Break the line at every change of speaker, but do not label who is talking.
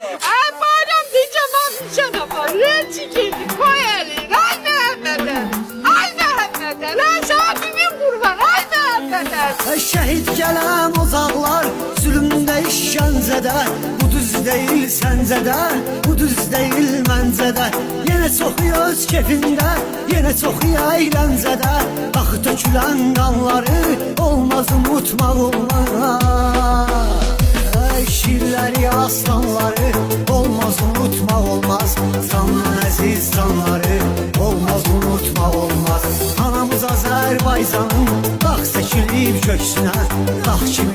Bayram diyeceğim nişan ama. Reçikeli koy elin. Ay Mehmet'e. Ay Mehmet'e. Lan şahidimin kurban. Ay Mehmet'e.
Şehit gelen uzaklar zulümde işkencede. Bu düz değil sence de, bu düz değil bence de. Yine çok öz kefinde, yine çok eğlencede. Akı tökülen kanları olmaz unutmak olmaz. Şirleri aslanları olmaz unutmak olmaz. Canlı aziz canları olmaz unutmak olmaz. Anamız Azerbaycan'ın dağ çekilib köksünə, dağ kimi